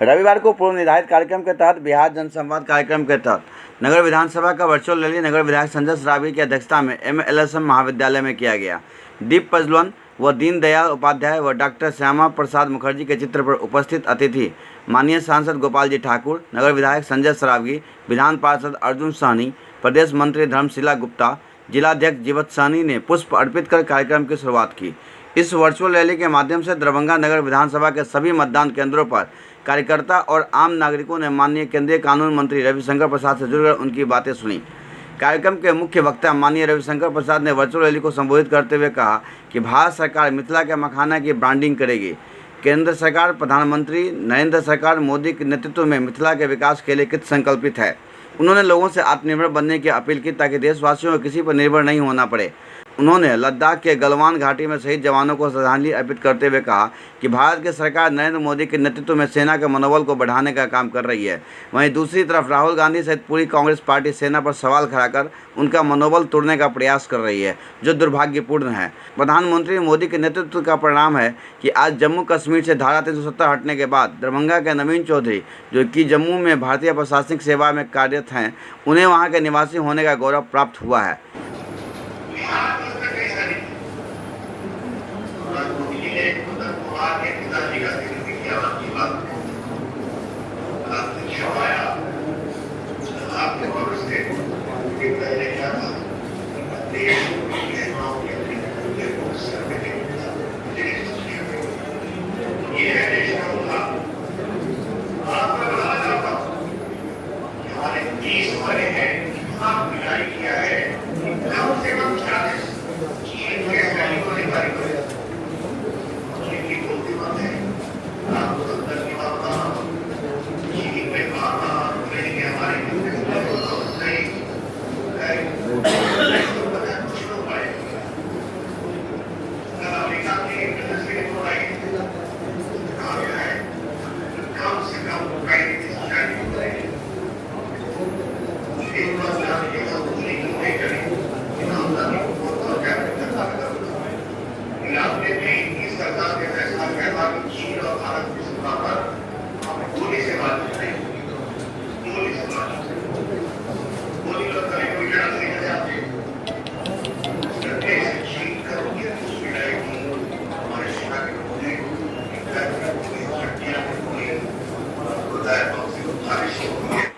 रविवार को पूर्व निर्धारित कार्यक्रम के तहत बिहार जनसंवाद कार्यक्रम के तहत नगर विधानसभा का वर्चुअल रैली नगर विधायक संजय सरावगी की अध्यक्षता में MLSM महाविद्यालय में किया गया। दीप प्रज्वलन व दीनदयाल उपाध्याय व डॉक्टर श्यामा प्रसाद मुखर्जी के चित्र पर उपस्थित अतिथि माननीय सांसद गोपाल जी ठाकुर, नगर विधायक संजय सरावगी, विधान पार्षद अर्जुन साहनी, प्रदेश मंत्री धर्मशिला गुप्ता, जिलाध्यक्ष जीवत साहनी ने पुष्प अर्पित कर कार्यक्रम की शुरुआत की। इस वर्चुअल रैली के माध्यम से दरभंगा नगर विधानसभा के सभी मतदान केंद्रों पर कार्यकर्ता और आम नागरिकों ने माननीय केंद्रीय कानून मंत्री रविशंकर प्रसाद से जुड़कर उनकी बातें सुनी। कार्यक्रम के मुख्य वक्ता माननीय रविशंकर प्रसाद ने वर्चुअल रैली को संबोधित करते हुए कहा कि भारत सरकार मिथिला के मखाना की ब्रांडिंग करेगी। केंद्र सरकार प्रधानमंत्री नरेंद्र सरकार मोदी के नेतृत्व में मिथिला के विकास के लिए कृत संकल्पित है। उन्होंने लोगों से आत्मनिर्भर बनने की अपील की ताकि देशवासियों को किसी पर निर्भर नहीं होना पड़े। उन्होंने लद्दाख के गलवान घाटी में शहीद जवानों को श्रद्धांजलि अर्पित करते हुए कहा कि भारत की सरकार नरेंद्र मोदी के नेतृत्व में सेना के मनोबल को बढ़ाने का काम कर रही है। वहीं दूसरी तरफ राहुल गांधी सहित पूरी कांग्रेस पार्टी सेना पर सवाल खड़ा कर उनका मनोबल तोड़ने का प्रयास कर रही है, जो दुर्भाग्यपूर्ण है। प्रधानमंत्री मोदी के नेतृत्व का परिणाम है कि आज जम्मू कश्मीर से धारा 370 हटने के बाद दरभंगा के नवीन चौधरी, जो कि जम्मू में भारतीय प्रशासनिक सेवा में कार्यरत हैं, उन्हें वहाँ के निवासी होने का गौरव प्राप्त हुआ है।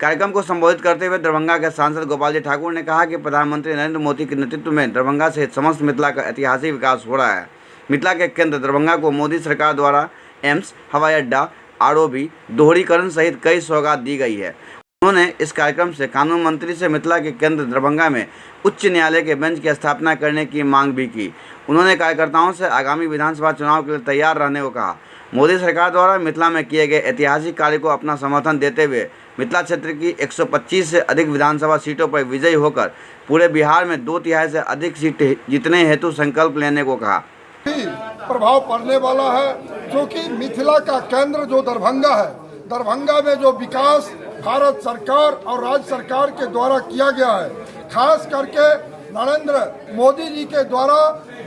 कार्यक्रम को संबोधित करते हुए दरभंगा के सांसद गोपाल जी ठाकुर ने कहा कि प्रधानमंत्री नरेंद्र मोदी के नेतृत्व में दरभंगा सहित समस्त मिथिला का ऐतिहासिक विकास हो रहा है। मिथिला के केंद्र दरभंगा को मोदी सरकार द्वारा एम्स, हवाई अड्डा, ROB, दोहरीकरण सहित कई सौगात दी गई है। उन्होंने इस कार्यक्रम से कानून मंत्री से मिथिला के केंद्र दरभंगा में उच्च न्यायालय के बेंच की स्थापना करने की मांग भी की। उन्होंने कार्यकर्ताओं से आगामी विधानसभा चुनाव के लिए तैयार रहने को कहा। मोदी सरकार द्वारा मिथिला में किए गए ऐतिहासिक कार्य को अपना समर्थन देते हुए मिथिला क्षेत्र की 125 से अधिक विधानसभा सीटों पर विजयी होकर पूरे बिहार में 2/3 से अधिक सीट जीतने हेतु संकल्प लेने को कहा। प्रभाव पड़ने वाला है, क्योंकि मिथिला का केंद्र जो दरभंगा है, दरभंगा में जो विकास भारत सरकार और राज्य सरकार के द्वारा किया गया है, खास करके नरेंद्र मोदी जी के द्वारा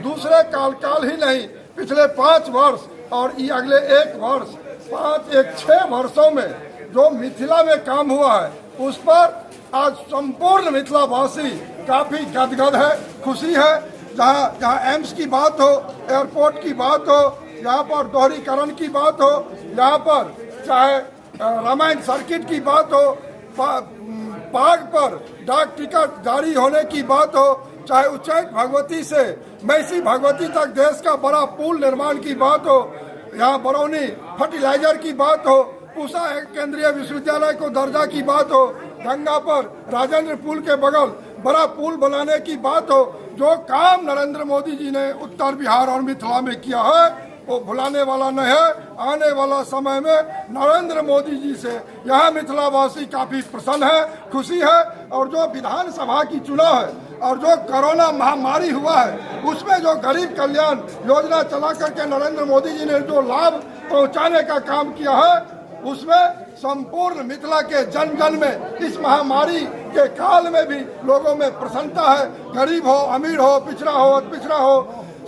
दूसरे काल ही नहीं, पिछले 5 वर्ष और ये अगले 1 वर्ष 6 वर्षों में जो मिथिला में काम हुआ है, उस पर आज संपूर्ण मिथिलावासी काफी गदगद है, खुशी है। जहाँ एम्स की बात हो, एयरपोर्ट की बात हो, यहाँ पर दोहरीकरण की बात हो, यहाँ पर चाहे रामायण सर्किट की बात हो, पाग पर डाक टिकट जारी होने की बात हो, चाहे उच्चैठ भगवती से मैसी भगवती तक देश का बड़ा पुल निर्माण की बात हो, यहाँ बरौनी फर्टिलाइजर की बात हो, पूसा केंद्रीय विश्वविद्यालय को दर्जा की बात हो, गंगा पर राजेंद्र पुल के बगल बड़ा पुल बनाने की बात हो, जो काम नरेंद्र मोदी जी ने उत्तर बिहार और मिथिला में किया है वो भुलाने वाला नहीं है। आने वाला समय में नरेंद्र मोदी जी से यहाँ मिथिलावासी काफी प्रसन्न है, खुशी है। और जो विधानसभा की चुनाव है और जो कोरोना महामारी हुआ है, उसमें जो गरीब कल्याण योजना चला करके नरेंद्र मोदी जी ने जो लाभ पहुँचाने का काम किया है, उसमें संपूर्ण मिथिला के जन जन में इस महामारी के काल में भी लोगों में प्रसन्नता है। गरीब हो, अमीर हो, पिछड़ा हो,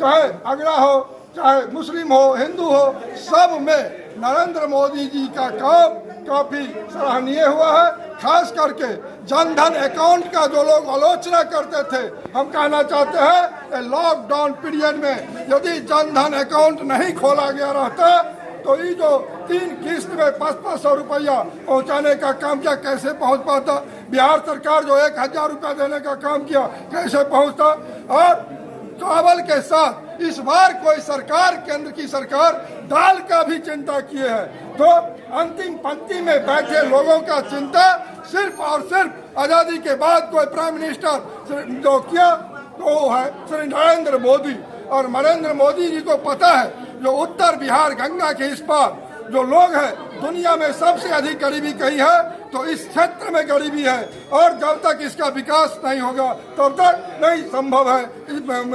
चाहे अगड़ा हो, चाहे मुस्लिम हो, हिंदू हो, सब में नरेंद्र मोदी जी का काम काफी सराहनीय हुआ है। खास करके जनधन अकाउंट का जो लोग आलोचना करते थे, हम कहना चाहते हैं लॉकडाउन पीरियड में यदि जनधन अकाउंट नहीं खोला गया रहता तो ये जो 3 किस्त में 500 रुपया पहुंचाने का काम किया कैसे पहुंच पाता। बिहार सरकार जो 1000 रुपया देने का काम किया कैसे पहुंचता। और चावल के साथ इस बार कोई सरकार, केंद्र की सरकार दाल का भी चिंता किए है। तो अंतिम पंक्ति में बैठे लोगों का चिंता सिर्फ और सिर्फ आजादी के बाद कोई प्राइम मिनिस्टर जो किया तो वो है श्री नरेंद्र मोदी। और नरेंद्र मोदी जी को पता है जो उत्तर बिहार गंगा के इस पार जो लोग हैं दुनिया में सबसे अधिक गरीबी कही है, तो इस क्षेत्र में गरीबी है। और जब तक इसका विकास नहीं होगा तब तक नहीं संभव है,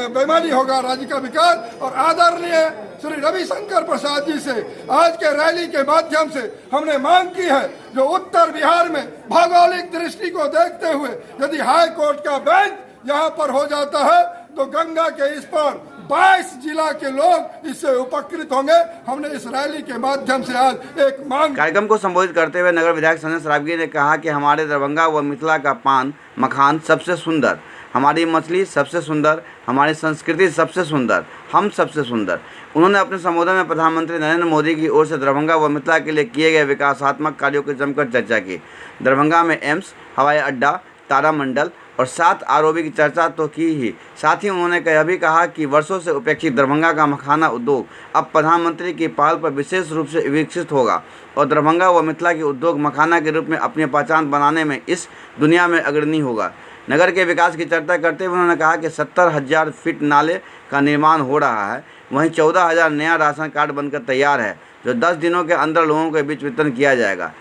बेमानी होगा राज्य का विकास। और आदरणीय श्री रविशंकर प्रसाद जी से आज के रैली के माध्यम से हमने मांग की है जो उत्तर बिहार में भौगोलिक दृष्टि को देखते हुए यदि हाई कोर्ट का बेंच यहाँ पर हो जाता है तो गंगा के इस पर 22 जिला के लोग इससे उपकृत होंगे। हमने इस रैली के माध्यम से आज एक मांग। कार्यक्रम को संबोधित करते हुए नगर विधायक संजय सरावगी ने कहा कि हमारे दरभंगा व मिथिला का पान मखान सबसे सुंदर, हमारी मछली सबसे सुंदर, हमारी संस्कृति सबसे सुंदर, हम सबसे सुंदर। उन्होंने अपने संबोधन में प्रधानमंत्री नरेंद्र मोदी की ओर से दरभंगा व मिथिला के लिए किए गए विकासात्मक कार्यों की जमकर चर्चा की। दरभंगा में एम्स, हवाई अड्डा, तारामंडल और 7 आरओबी की चर्चा तो की ही, साथ ही उन्होंने यह भी कहा कि वर्षों से उपेक्षित दरभंगा का मखाना उद्योग अब प्रधानमंत्री की पहल पर विशेष रूप से विकसित होगा और दरभंगा व मिथिला के उद्योग मखाना के रूप में अपनी पहचान बनाने में इस दुनिया में अग्रणी होगा। नगर के विकास की चर्चा करते हुए उन्होंने कहा कि 70,000 फीट नाले का निर्माण हो रहा है, वहीं 14,000 नया राशन कार्ड बनकर तैयार है जो 10 दिनों के अंदर लोगों के बीच वितरण किया जाएगा।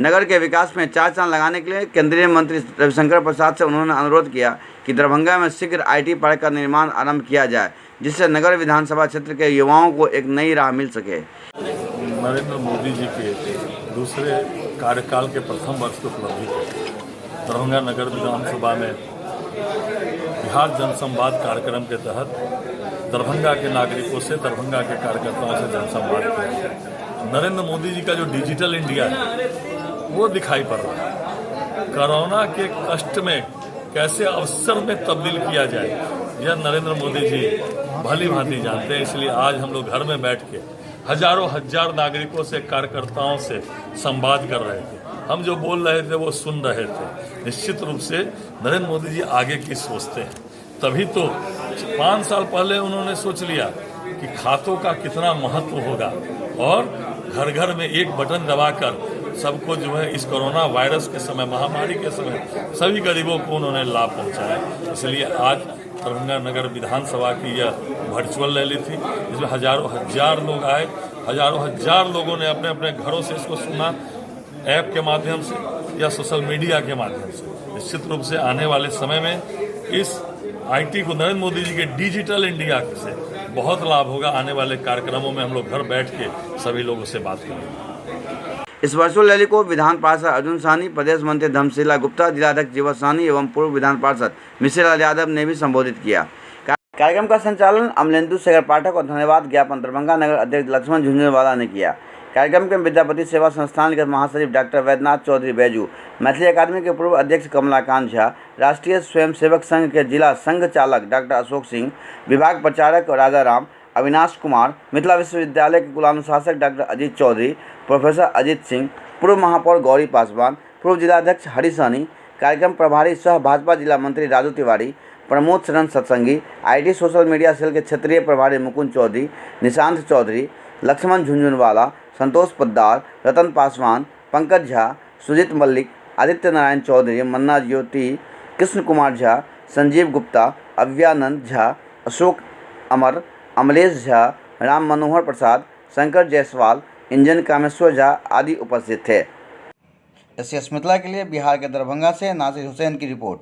नगर के विकास में 4 चांद लगाने के लिए केंद्रीय मंत्री रविशंकर प्रसाद से उन्होंने अनुरोध किया कि दरभंगा में शीघ्र आईटी पार्क का निर्माण आरंभ किया जाए जिससे नगर विधानसभा क्षेत्र के युवाओं को एक नई राह मिल सके। नरेंद्र मोदी जी के दूसरे कार्यकाल के प्रथम वर्ष की उपलब्धि है दरभंगा नगर विधानसभा में बिहार जनसंवाद कार्यक्रम के तहत दरभंगा के नागरिकों से, दरभंगा के कार्यकर्ताओं से जनसंवाद किया। नरेंद्र मोदी जी का जो डिजिटल इंडिया है वो दिखाई पड़ रहा है। कोरोना के कष्ट में कैसे अवसर में तब्दील किया जाए यह नरेंद्र मोदी जी भली भांति जानते हैं। इसलिए आज हम लोग घर में बैठ के हजारों हजार नागरिकों से, कार्यकर्ताओं से संवाद कर रहे थे। हम जो बोल रहे थे वो सुन रहे थे। निश्चित रूप से नरेंद्र मोदी जी आगे की सोचते हैं, तभी तो 5 साल पहले उन्होंने सोच लिया कि खातों का कितना महत्व होगा और घर घर में एक बटन दबाकर सबको जो है इस कोरोना वायरस के समय, महामारी के समय सभी गरीबों को उन्होंने लाभ पहुंचाया। इसलिए आज दरभंगा नगर विधानसभा की यह वर्चुअल रैली थी, इसमें हजारों हजार लोग आए। हजारों हजार लोगों ने अपने अपने घरों से इसको सुना, ऐप के माध्यम से या सोशल मीडिया के माध्यम से। निश्चित रूप से आने वाले समय में इस आईटी को, नरेंद्र मोदी जी के डिजिटल इंडिया से बहुत लाभ होगा। आने वाले कार्यक्रमों में हम लोग घर बैठ के सभी लोगों से बात करेंगे। इस वर्चुअल रैली को विधान पार्षद अर्जुन साहनी, प्रदेश मंत्री धर्मशीला गुप्ता, जिलाध्यक्ष जीवत साहनी एवं पूर्व विधान पार्षद मिश्रीलाल यादव ने भी संबोधित किया। कार्यक्रम का संचालन अमलेंदु शेखर पाठक और धन्यवाद ज्ञापन दरभंगा नगर अध्यक्ष लक्ष्मण झुंझुनवाला ने किया। कार्यक्रम के विद्यापति सेवा संस्थान के महासचिव डॉक्टर वैद्यनाथ चौधरी बैजू, मैथिली अकादमी के पूर्व अध्यक्ष कमलाकांत झा, राष्ट्रीय स्वयंसेवक संघ के जिला संघ चालक डॉक्टर अशोक सिंह, विभाग प्रचारक राजा राम, अविनाश कुमार, मिथिला विश्वविद्यालय के कुलानुशासक डॉक्टर अजीत चौधरी, प्रोफेसर अजीत सिंह, पूर्व महापौर गौरी पासवान, पूर्व जिलाध्यक्ष हरि सहनी, कार्यक्रम प्रभारी सह भाजपा जिला मंत्री राजू तिवारी, प्रमोद शरण सत्संगी, आईटी सोशल मीडिया सेल के क्षेत्रीय प्रभारी मुकुंद चौधरी, निशांत चौधरी, लक्ष्मण झुंझुनवाला, संतोष पद्दार, रतन पासवान, पंकज झा, सुजीत मल्लिक, आदित्य नारायण चौधरी, मन्ना ज्योति, कृष्ण कुमार झा, संजीव गुप्ता, अव्यानंद झा, अशोक अमर, अमलेश झा, राम मनोहर प्रसाद, शंकर जायसवाल, इंजन कामेश्वर झा आदि उपस्थित थे। एसएस मिथिला के लिए बिहार के दरभंगा से नासिर हुसैन की रिपोर्ट।